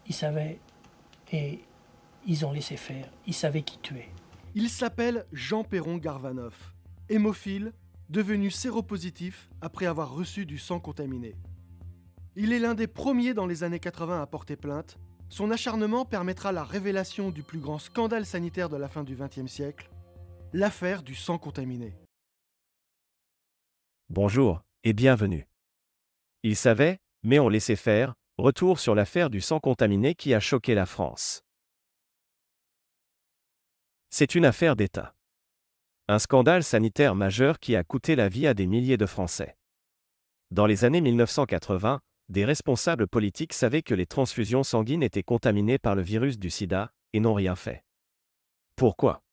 Ils savaient et ils ont laissé faire. Ils savaient qui tuer. Il s'appelle Jean Perron Garvanov, hémophile, devenu séropositif après avoir reçu du sang contaminé. Il est l'un des premiers dans les années 80 à porter plainte. Son acharnement permettra la révélation du plus grand scandale sanitaire de la fin du XXe siècle, l'affaire du sang contaminé. Bonjour et bienvenue. Ils savaient, mais ont laissé faire. Retour sur l'affaire du sang contaminé qui a choqué la France. C'est une affaire d'État. Un scandale sanitaire majeur qui a coûté la vie à des milliers de Français. Dans les années 1980, des responsables politiques savaient que les transfusions sanguines étaient contaminées par le virus du sida, et n'ont rien fait. Pourquoi?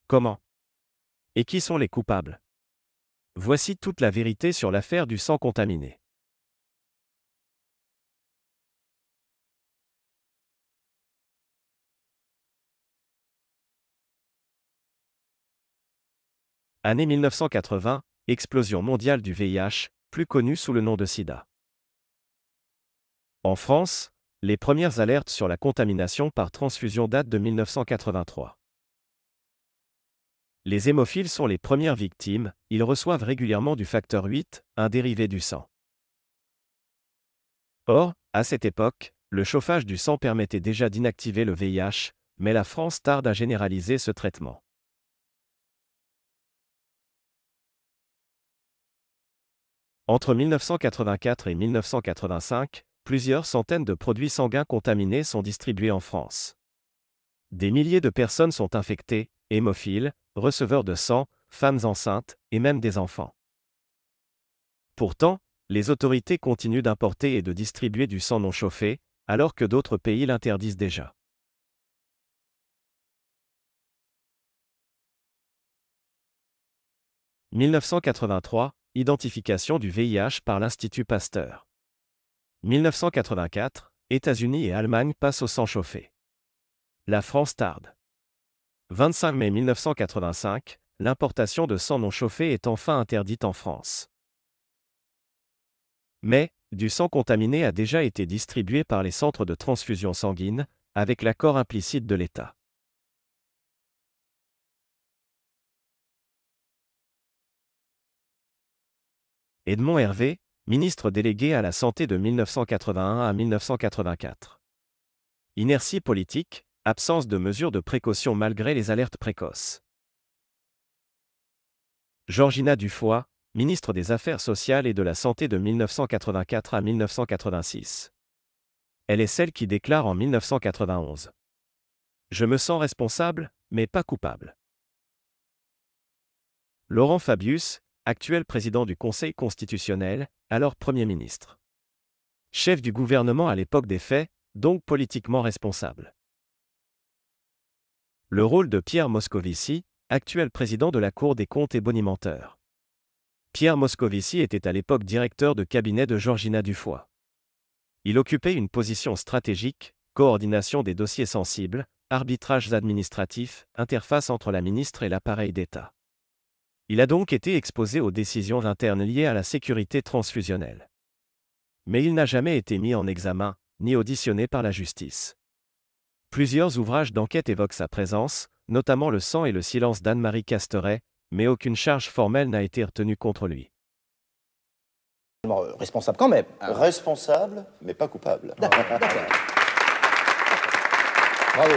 Comment? Et qui sont les coupables? Voici toute la vérité sur l'affaire du sang contaminé. Année 1980, explosion mondiale du VIH, plus connu sous le nom de sida. En France, les premières alertes sur la contamination par transfusion datent de 1983. Les hémophiles sont les premières victimes, ils reçoivent régulièrement du facteur 8, un dérivé du sang. Or, à cette époque, le chauffage du sang permettait déjà d'inactiver le VIH, mais la France tarde à généraliser ce traitement. Entre 1984 et 1985, plusieurs centaines de produits sanguins contaminés sont distribués en France. Des milliers de personnes sont infectées, hémophiles, receveurs de sang, femmes enceintes, et même des enfants. Pourtant, les autorités continuent d'importer et de distribuer du sang non chauffé, alors que d'autres pays l'interdisent déjà. « 1983, identification du VIH par l'Institut Pasteur. 1984, États-Unis et Allemagne passent au sang chauffé. La France tarde. 25 mai 1985, l'importation de sang non chauffé est enfin interdite en France. Mais, du sang contaminé a déjà été distribué par les centres de transfusion sanguine, avec l'accord implicite de l'État. Edmond Hervé, ministre délégué à la Santé de 1981 à 1984. Inertie politique, absence de mesures de précaution malgré les alertes précoces. Georgina Dufoy, ministre des Affaires sociales et de la Santé de 1984 à 1986. Elle est celle qui déclare en 1991. Je me sens responsable, mais pas coupable. Laurent Fabius, actuel président du Conseil constitutionnel, alors Premier ministre. Chef du gouvernement à l'époque des faits, donc politiquement responsable. Le rôle de Pierre Moscovici, actuel président de la Cour des comptes et bonimenteur. Pierre Moscovici était à l'époque directeur de cabinet de Georgina Dufoy. Il occupait une position stratégique, coordination des dossiers sensibles, arbitrages administratifs, interface entre la ministre et l'appareil d'État. Il a donc été exposé aux décisions internes liées à la sécurité transfusionnelle. Mais il n'a jamais été mis en examen, ni auditionné par la justice. Plusieurs ouvrages d'enquête évoquent sa présence, notamment Le sang et le silence d'Anne-Marie Casteret, mais aucune charge formelle n'a été retenue contre lui. Responsable quand même. Responsable, mais pas coupable. D'accord. Bravo.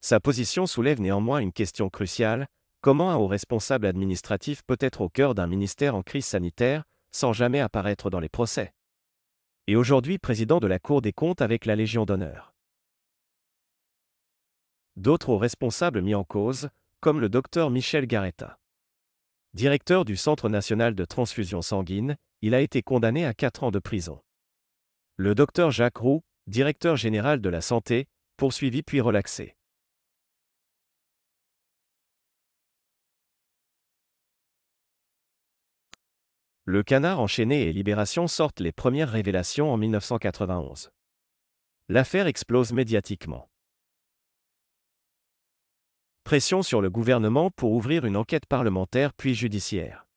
Sa position soulève néanmoins une question cruciale: comment un haut responsable administratif peut être au cœur d'un ministère en crise sanitaire, sans jamais apparaître dans les procès? Et aujourd'hui président de la Cour des comptes avec la Légion d'honneur. D'autres hauts responsables mis en cause, comme le docteur Michel Garetta. Directeur du Centre national de transfusion sanguine, il a été condamné à 4 ans de prison. Le docteur Jacques Roux, directeur général de la santé, poursuivi puis relaxé. Le Canard enchaîné et Libération sortent les premières révélations en 1991. L'affaire explose médiatiquement. Pression sur le gouvernement pour ouvrir une enquête parlementaire puis judiciaire.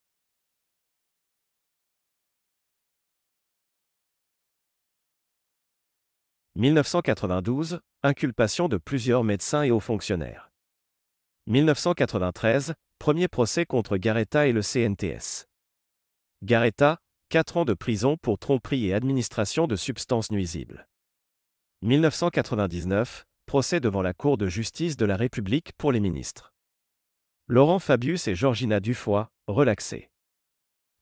1992, inculpation de plusieurs médecins et hauts fonctionnaires. 1993, premier procès contre Garetta et le CNTS. Garetta, 4 ans de prison pour tromperie et administration de substances nuisibles. 1999, procès devant la Cour de justice de la République pour les ministres. Laurent Fabius et Georgina Dufoy, relaxés.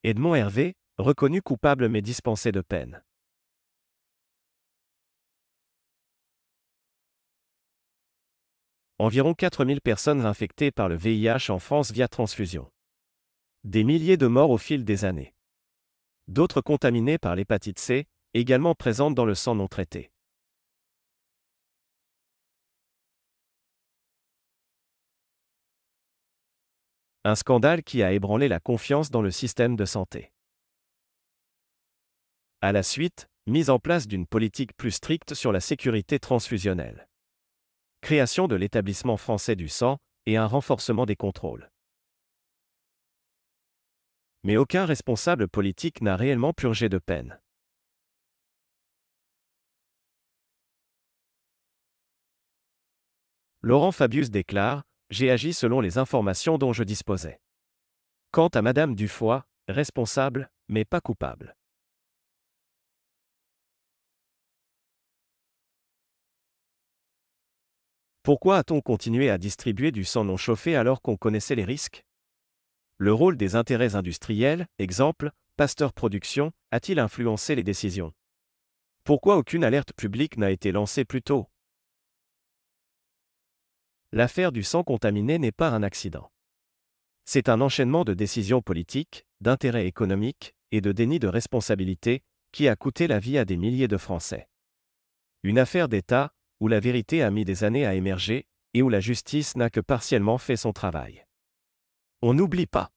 Edmond Hervé, reconnu coupable mais dispensé de peine. Environ 4000 personnes infectées par le VIH en France via transfusion. Des milliers de morts au fil des années. D'autres contaminés par l'hépatite C, également présentes dans le sang non traité. Un scandale qui a ébranlé la confiance dans le système de santé. À la suite, mise en place d'une politique plus stricte sur la sécurité transfusionnelle. Création de l'établissement français du sang et un renforcement des contrôles. Mais aucun responsable politique n'a réellement purgé de peine. Laurent Fabius déclare : « J'ai agi selon les informations dont je disposais. Quant à Madame Dufoy, responsable, mais pas coupable. » Pourquoi a-t-on continué à distribuer du sang non chauffé alors qu'on connaissait les risques ? Le rôle des intérêts industriels, exemple, Pasteur Production, a-t-il influencé les décisions ? Pourquoi aucune alerte publique n'a été lancée plus tôt ? L'affaire du sang contaminé n'est pas un accident. C'est un enchaînement de décisions politiques, d'intérêts économiques et de déni de responsabilité qui a coûté la vie à des milliers de Français. Une affaire d'État où la vérité a mis des années à émerger et où la justice n'a que partiellement fait son travail. On n'oublie pas.